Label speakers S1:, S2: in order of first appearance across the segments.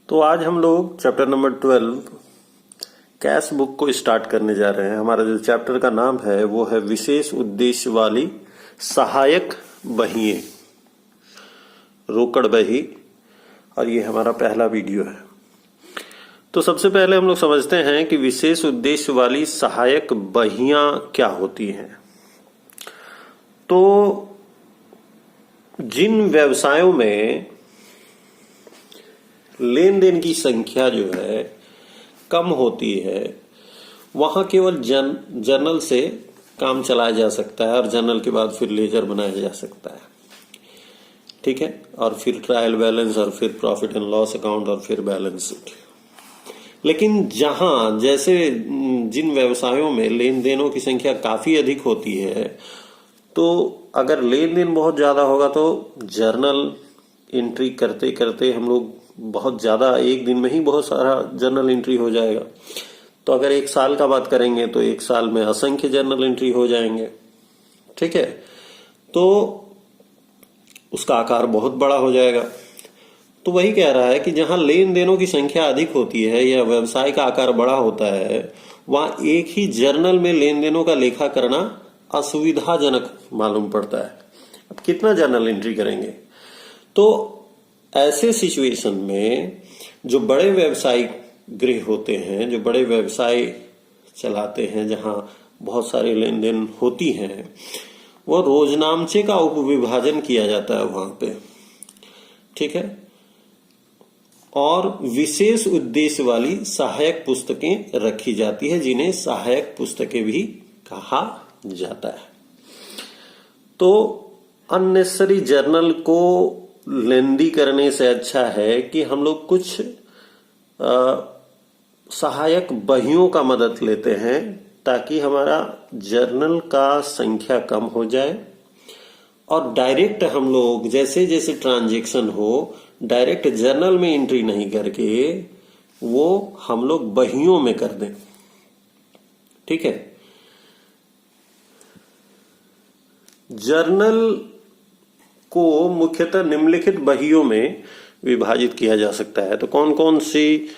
S1: तो आज हम लोग चैप्टर नंबर 12 कैश बुक को स्टार्ट करने जा रहे हैं। हमारा जो चैप्टर का नाम है वो है विशेष उद्देश्य वाली सहायक बहिएं, रोकड़ बही, और ये हमारा पहला वीडियो है। तो सबसे पहले हम लोग समझते हैं कि विशेष उद्देश्य वाली सहायक बहियां क्या होती हैं। तो जिन व्यवसायों में लेन देन की संख्या जो है कम होती है वहां केवल जर्नल से काम चलाया जा सकता है और जर्नल के बाद फिर लेजर बनाया जा सकता है, ठीक है, और फिर ट्रायल बैलेंस और फिर प्रॉफिट एंड लॉस अकाउंट और फिर बैलेंस शीट। लेकिन जहां जैसे जिन व्यवसायों में लेन देनों की संख्या काफी अधिक होती है, तो अगर लेन देन बहुत ज्यादा होगा तो जर्नल एंट्री करते करते हम लोग बहुत ज्यादा, एक दिन में ही बहुत सारा जर्नल एंट्री हो जाएगा। तो अगर एक साल का बात करेंगे तो एक साल में असंख्य जर्नल एंट्री हो जाएंगे, ठीक है, तो उसका आकार बहुत बड़ा हो जाएगा। तो वही कह रहा है कि जहां लेन देनों की संख्या अधिक होती है या व्यवसाय का आकार बड़ा होता है, वहां एक ही जर्नल में लेन देनों का लेखा करना असुविधाजनक मालूम पड़ता है। अब कितना जर्नल एंट्री करेंगे? तो ऐसे सिचुएशन में जो बड़े व्यवसायिक गृह होते हैं, जो बड़े व्यवसाय चलाते हैं, जहां बहुत सारे लेन देन होती हैं, वो रोजनामचे का उपविभाजन किया जाता है वहां पे, ठीक है, और विशेष उद्देश्य वाली सहायक पुस्तकें रखी जाती है, जिन्हें सहायक पुस्तकें भी कहा जाता है। तो अननेसेसरी जर्नल को लेंदी करने से अच्छा है कि हम लोग कुछ सहायक बहियों का मदद लेते हैं, ताकि हमारा जर्नल का संख्या कम हो जाए और डायरेक्ट हम लोग जैसे जैसे ट्रांजैक्शन हो डायरेक्ट जर्नल में एंट्री नहीं करके वो हम लोग बहियों में कर दें, ठीक है। जर्नल को मुख्यतः निम्नलिखित बहियों में विभाजित किया जा सकता है। तो कौन कौन सी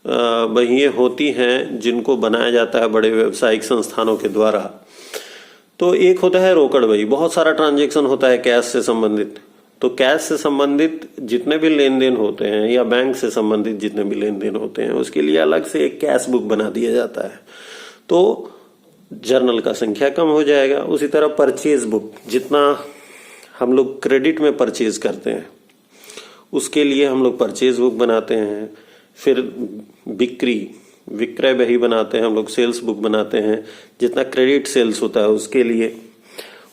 S1: बहिएं होती हैं जिनको बनाया जाता है बड़े व्यावसायिक संस्थानों के द्वारा? तो एक होता है रोकड़ बही। बहुत सारा ट्रांजैक्शन होता है कैश से संबंधित, तो कैश से संबंधित जितने भी लेन देन होते हैं या बैंक से संबंधित जितने भी लेन देन होते हैं, उसके लिए अलग से एक कैश बुक बना दिया जाता है, तो जर्नल का संख्या कम हो जाएगा। उसी तरह परचेज बुक, जितना हम लोग क्रेडिट में परचेज करते हैं उसके लिए हम लोग परचेज बुक बनाते हैं। फिर विक्रय बही बनाते हैं हम लोग, सेल्स बुक बनाते हैं जितना क्रेडिट सेल्स होता है उसके लिए।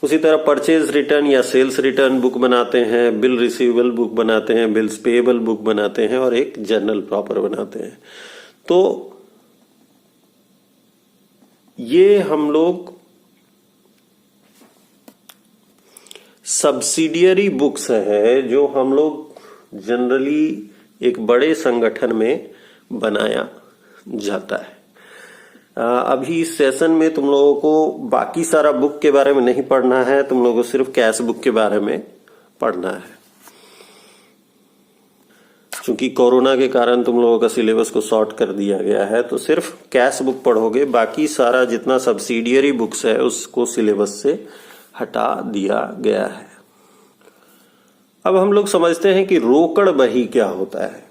S1: उसी तरह परचेज रिटर्न या सेल्स रिटर्न बुक बनाते हैं, बिल रिसीवेबल बुक बनाते हैं, बिल्स पेएबल बुक बनाते हैं और एक जर्नल प्रॉपर बनाते हैं। तो ये हम लोग सब्सिडियरी बुक्स है जो हम लोग जनरली एक बड़े संगठन में बनाया जाता है। अभी इस सेशन में तुम लोगों को बाकी सारा बुक के बारे में नहीं पढ़ना है, तुम लोगों को सिर्फ कैश बुक के बारे में पढ़ना है। क्योंकि कोरोना के कारण तुम लोगों का सिलेबस को शॉर्ट कर दिया गया है, तो सिर्फ कैश बुक पढ़ोगे, बाकी सारा जितना सब्सिडियरी बुक्स है उसको सिलेबस से हटा दिया गया है। अब हम लोग समझते हैं कि रोकड़ बही क्या होता है।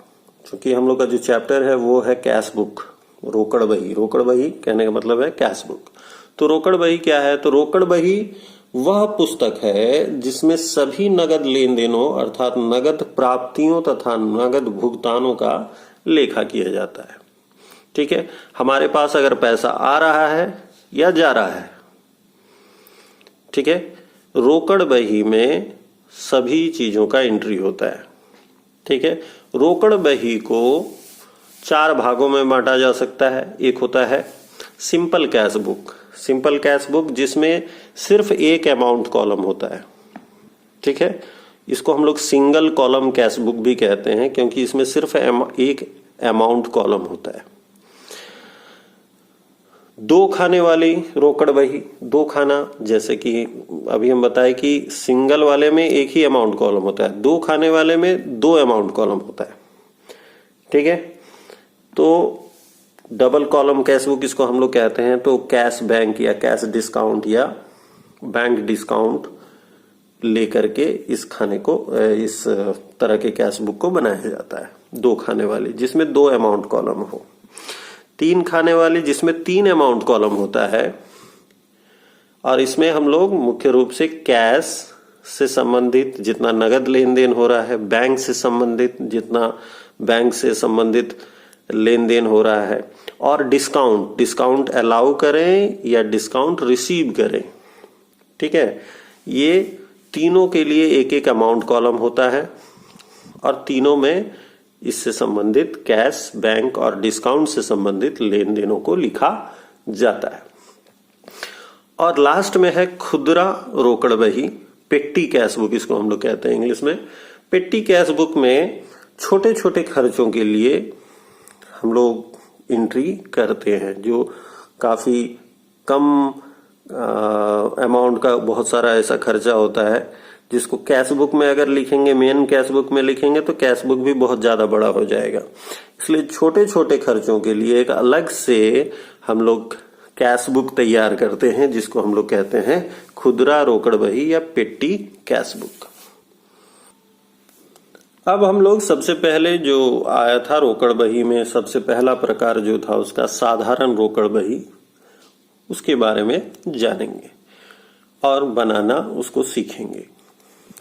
S1: क्योंकि हम लोग का जो चैप्टर है वो है कैश बुक, रोकड़ बही। रोकड़ बही कहने का मतलब है कैश बुक। तो रोकड़ बही क्या है? तो रोकड़ बही वह पुस्तक है जिसमें सभी नगद लेन देनों अर्थात नगद प्राप्तियों तथा नगद भुगतानों का लेखा किया जाता है, ठीक है। हमारे पास अगर पैसा आ रहा है या जा रहा है, ठीक है, रोकड़ बही में सभी चीजों का एंट्री होता है, ठीक है। रोकड़ बही को 4 भागों में बांटा जा सकता है। एक होता है simple cash book. Simple cash book जिसमें सिर्फ एक अमाउंट कॉलम होता है, ठीक है। इसको हम लोग सिंगल कॉलम कैश बुक भी कहते हैं, क्योंकि इसमें सिर्फ एक अमाउंट कॉलम होता है। 2 खाने वाली रोकड़ बही, 2 खाना, जैसे कि अभी हम बताए कि सिंगल वाले में एक ही अमाउंट कॉलम होता है, 2 खाने वाले में 2 अमाउंट कॉलम होता है, ठीक है। तो डबल कॉलम कैश बुक इसको हम लोग कहते हैं। तो कैश बैंक या कैश डिस्काउंट या बैंक डिस्काउंट लेकर के इस खाने को, इस तरह के कैश बुक को बनाया जाता है। 2 खाने वाली जिसमें 2 अमाउंट कॉलम हो, 3 खाने वाली जिसमें 3 अमाउंट कॉलम होता है। और इसमें हम लोग मुख्य रूप से कैश से संबंधित जितना नगद लेन देन हो रहा है, बैंक से संबंधित जितना बैंक से संबंधित लेन देन हो रहा है, और डिस्काउंट अलाउ करें या डिस्काउंट रिसीव करें, ठीक है, ये तीनों के लिए एक एक अमाउंट कॉलम होता है। और तीनों में इससे संबंधित कैश, बैंक और डिस्काउंट से संबंधित लेन देनों को लिखा जाता है। और लास्ट में है खुदरा रोकड़ बही, पेट्टी कैश बुक इसको हम लोग कहते हैं इंग्लिश में। पेट्टी कैश बुक में छोटे छोटे खर्चों के लिए हम लोग एंट्री करते हैं, जो काफी कम अमाउंट का बहुत सारा ऐसा खर्चा होता है जिसको कैश बुक में अगर लिखेंगे, मेन कैश बुक में लिखेंगे तो कैश बुक भी बहुत ज्यादा बड़ा हो जाएगा। इसलिए छोटे छोटे खर्चों के लिए एक अलग से हम लोग कैश बुक तैयार करते हैं जिसको हम लोग कहते हैं खुदरा रोकड़ बही या पेट्टी कैश बुक। अब हम लोग सबसे पहले जो आया था रोकड़ बही में, सबसे पहला प्रकार जो था उसका साधारण रोकड़ बही, उसके बारे में जानेंगे और बनाना उसको सीखेंगे।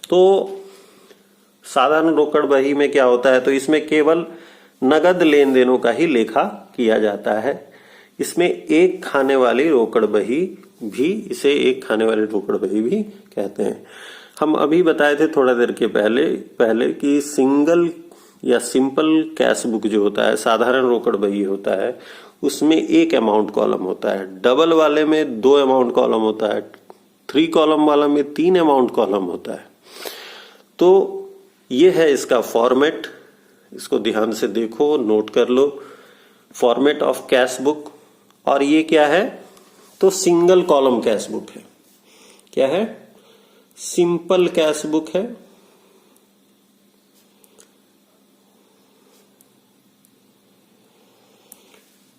S1: तो साधारण रोकड़ बही में क्या होता है, तो इसमें केवल नगद लेन देनों का ही लेखा किया जाता है। इसमें एक खाने वाली रोकड़ बही भी, इसे एक खाने वाली रोकड़ बही भी कहते हैं। हम अभी बताए थे थोड़ा देर के पहले कि सिंगल या सिंपल कैश बुक जो होता है, साधारण रोकड़ बही होता है, उसमें एक अमाउंट कॉलम होता है। डबल वाले में 2 अमाउंट कॉलम होता है, 3 कॉलम वाला में 3 अमाउंट कॉलम होता है। तो ये है इसका फॉर्मेट, इसको ध्यान से देखो, नोट कर लो, फॉर्मेट ऑफ कैश बुक। और ये क्या है, तो सिंगल कॉलम कैश बुक है। क्या है, सिंपल कैश बुक है।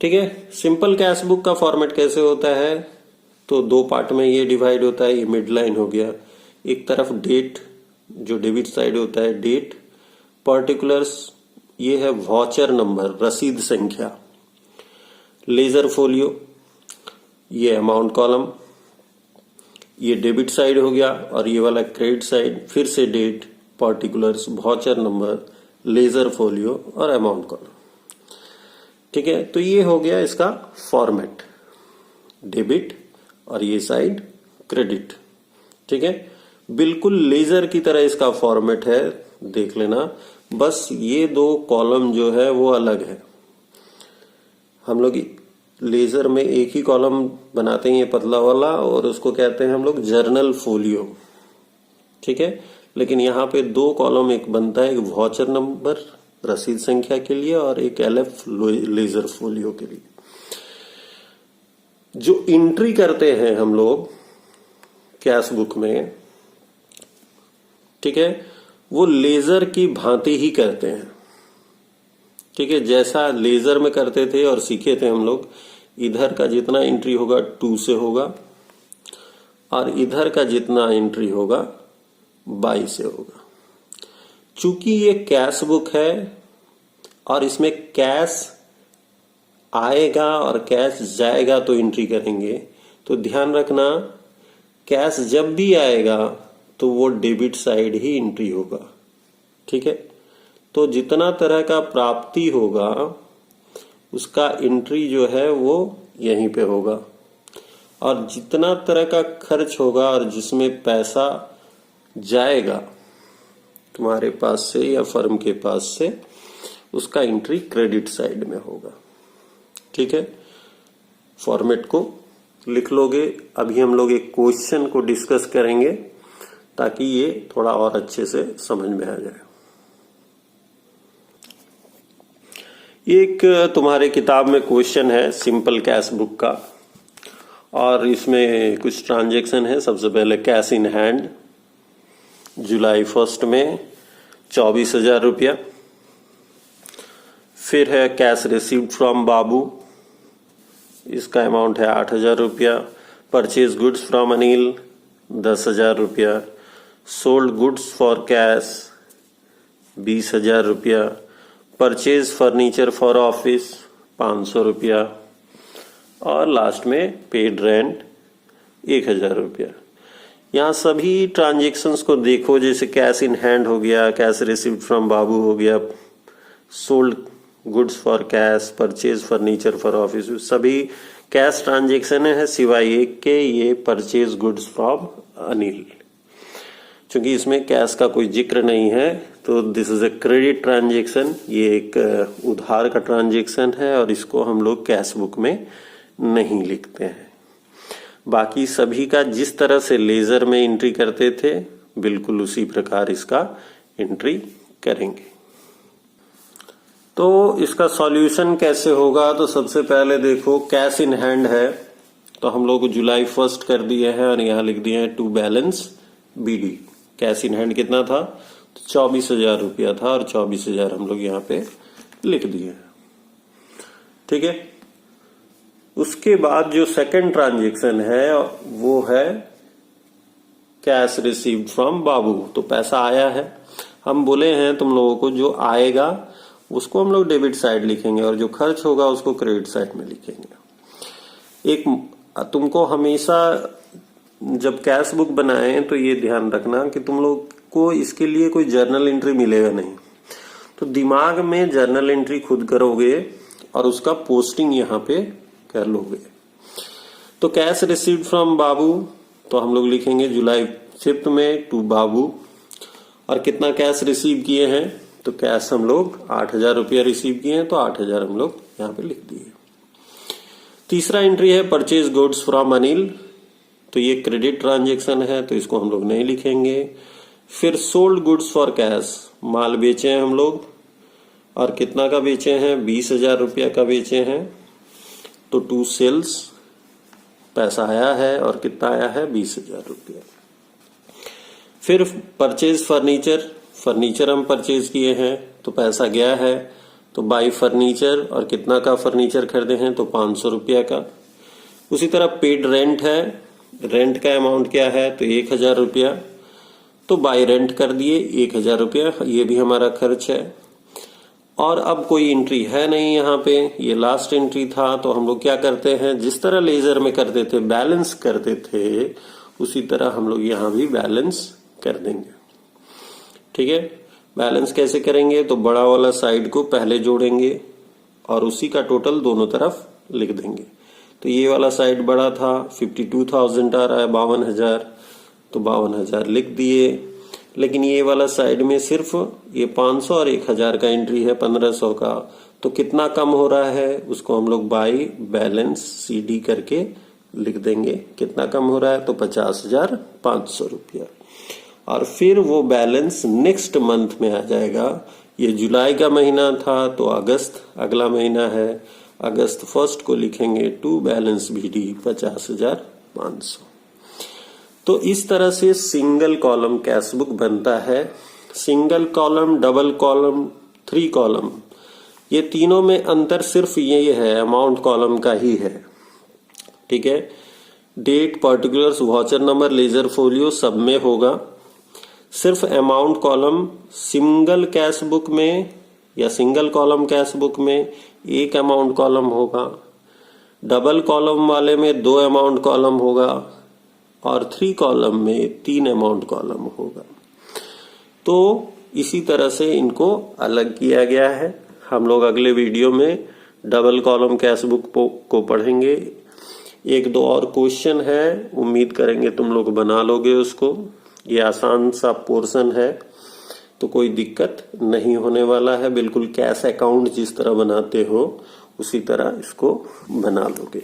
S1: ठीक है, सिंपल कैश बुक का फॉर्मेट कैसे होता है, तो 2 पार्ट में ये डिवाइड होता है। ये मिड लाइन हो गया, एक तरफ डेट, जो डेबिट साइड होता है डेट, पर्टिकुलर्स ये है वाउचर नंबर, रसीद संख्या, लेजर फोलियो ये अमाउंट कॉलम, ये डेबिट साइड हो गया, और ये वाला क्रेडिट साइड, फिर से date, particulars, voucher number, ledger folio और अमाउंट कॉलम। ठीक है, तो ये हो गया इसका फॉर्मेट, डेबिट और ये साइड क्रेडिट। ठीक है, बिल्कुल लेजर की तरह इसका फॉर्मेट है, देख लेना। बस ये 2 कॉलम जो है वो अलग है। हम लोग लेजर में एक ही कॉलम बनाते हैं, ये पतला वाला, और उसको कहते हैं हम लोग जर्नल फोलियो। ठीक है, लेकिन यहाँ पे 2 कॉलम एक बनता है, एक वाउचर नंबर रसीद संख्या के लिए और एक LF लेजर फोलियो के लिए। जो एंट्री करते हैं हम लोग कैश बुक में, ठीक है, वो लेजर की भांति ही करते हैं। ठीक है, जैसा लेजर में करते थे और सीखे थे हम लोग, इधर का जितना एंट्री होगा 2 से होगा, और इधर का जितना एंट्री होगा 22 से होगा। चूंकि ये कैश बुक है और इसमें कैश आएगा और कैश जाएगा तो एंट्री करेंगे, तो ध्यान रखना कैश जब भी आएगा तो वो डेबिट साइड ही एंट्री होगा। ठीक है, तो जितना तरह का प्राप्ति होगा उसका एंट्री जो है वो यहीं पे होगा, और जितना तरह का खर्च होगा और जिसमें पैसा जाएगा तुम्हारे पास से या फर्म के पास से, उसका एंट्री क्रेडिट साइड में होगा। ठीक है, फॉर्मेट को लिख लोगे। अभी हम लोग एक क्वेश्चन को डिस्कस करेंगे ताकि ये थोड़ा और अच्छे से समझ में आ जाए। एक तुम्हारे किताब में क्वेश्चन है सिंपल कैश बुक का, और इसमें कुछ ट्रांजैक्शन है। सबसे पहले कैश इन हैंड जुलाई 1 में 24,000 रुपया, फिर है कैश रिसीव्ड फ्रॉम बाबू, इसका अमाउंट है 8,000 रुपया। परचेज गुड्स फ्रॉम अनिल 10,000 रुपया। सोल्ड गुड्स फॉर कैश 20,000 रुपया। परचेज फर्नीचर फॉर ऑफिस 500 रुपया। और लास्ट में पेड रेंट 1,000 रुपया। यहाँ सभी ट्रांजेक्शन्स को देखो, जैसे कैश इन हैंड हो गया, कैश रिसीव्ड फ्रॉम बाबू हो गया, sold goods for cash, purchase furniture for office, सभी कैश ट्रांजेक्शन है सिवाय एक के ये परचेज गुड्स फ्रॉम अनिल। क्योंकि इसमें कैश का कोई जिक्र नहीं है तो this is a credit transaction, ये एक उधार का ट्रांजेक्शन है और इसको हम लोग कैश बुक में नहीं लिखते हैं। बाकी सभी का जिस तरह से लेजर में एंट्री करते थे बिल्कुल उसी प्रकार इसका एंट्री करेंगे। तो इसका सॉल्यूशन कैसे होगा, तो सबसे पहले देखो कैश इन हैंड है तो हम लोग जुलाई 1 कर दिए हैं और यहाँ लिख दिए हैं to balance BD. Cash in hand कितना था, तो 24,000 रुपया था और 24,000 हम लोग यहाँ पे लिख दिए हैं। ठीक है, उसके बाद जो सेकंड ट्रांजेक्शन है वो है कैश रिसीव्ड फ्रॉम बाबू। तो पैसा आया है, हम बोले हैं तुम लोगों को जो आएगा उसको हम लोग डेबिट साइड लिखेंगे और जो खर्च होगा उसको क्रेडिट साइड में लिखेंगे। एक तुमको हमेशा जब कैश बुक बनाए तो ये ध्यान रखना कि तुम लोग को इसके लिए कोई जर्नल एंट्री मिलेगा नहीं, तो दिमाग में जर्नल एंट्री खुद करोगे और उसका पोस्टिंग यहाँ पे कर लोगे। तो कैश रिसीव्ड फ्रॉम बाबू तो हम लोग लिखेंगे जुलाई 5 में टू बाबू, और कितना कैश रिसीव किए हैं, तो कैश हम लोग 8,000 रुपया रिसीव किए हैं तो 8,000 हम लोग यहाँ पे लिख दिए। तीसरा एंट्री है परचेज गुड्स फ्रॉम अनिल, तो ये क्रेडिट ट्रांजेक्शन है तो इसको हम लोग नहीं लिखेंगे। फिर सोल्ड गुड्स फॉर कैश, माल बेचे हैं हम लोग और कितना का बेचे हैं, 20,000 रुपया का बेचे हैं तो टू सेल्स पैसा आया है और कितना आया है, 20,000 रुपया। फिर परचेज फर्नीचर, फर्नीचर हम परचेज किए हैं तो पैसा गया है तो बाई फर्नीचर, और कितना का फर्नीचर खरीदे हैं तो 500 रुपया का। उसी तरह पेड रेंट है, रेंट का अमाउंट क्या है तो 1,000 रुपया, तो बाई रेंट कर दिए 1,000 रुपया, ये भी हमारा खर्च है। और अब कोई एंट्री है नहीं यहाँ पे, ये लास्ट एंट्री था, तो हम लोग क्या करते हैं, जिस तरह लेजर में करते थे बैलेंस करते थे उसी तरह हम लोग यहाँ भी बैलेंस कर देंगे। ठीक है, बैलेंस कैसे करेंगे, तो बड़ा वाला साइड को पहले जोड़ेंगे और उसी का टोटल दोनों तरफ लिख देंगे। तो ये वाला साइड बड़ा था 52,000 आ रहा है, 52,000, तो 52,000 लिख दिए। लेकिन ये वाला साइड में सिर्फ ये 500 और 1,000 का एंट्री है 1,500 का, तो कितना कम हो रहा है उसको हम लोग बाई बैलेंस CD करके लिख देंगे। कितना कम हो रहा है, तो 50,500 रुपया। और फिर वो बैलेंस नेक्स्ट मंथ में आ जाएगा। ये जुलाई का महीना था तो अगस्त अगला महीना है, अगस्त 1 को लिखेंगे टू बैलेंस BD 50,500। तो इस तरह से सिंगल कॉलम कैश बुक बनता है। Single column, double column, 3 column, ये तीनों में अंतर सिर्फ ये है, अमाउंट कॉलम का ही है। ठीक है, date, particulars, voucher number, ledger folio सब में होगा। सिर्फ amount column single cash book में या सिंगल कॉलम कैश बुक में एक अमाउंट कॉलम होगा, डबल कॉलम वाले में 2 अमाउंट कॉलम होगा और 3 कॉलम में 3 अमाउंट कॉलम होगा। तो इसी तरह से इनको अलग किया गया है। हम लोग अगले वीडियो में डबल कॉलम कैश बुक को पढ़ेंगे। 1-2 और क्वेश्चन है, उम्मीद करेंगे तुम लोग बना लोगे उसको। ये आसान सा पोर्शन है तो कोई दिक्कत नहीं होने वाला है। बिल्कुल कैश अकाउंट जिस तरह बनाते हो उसी तरह इसको बना लोगे।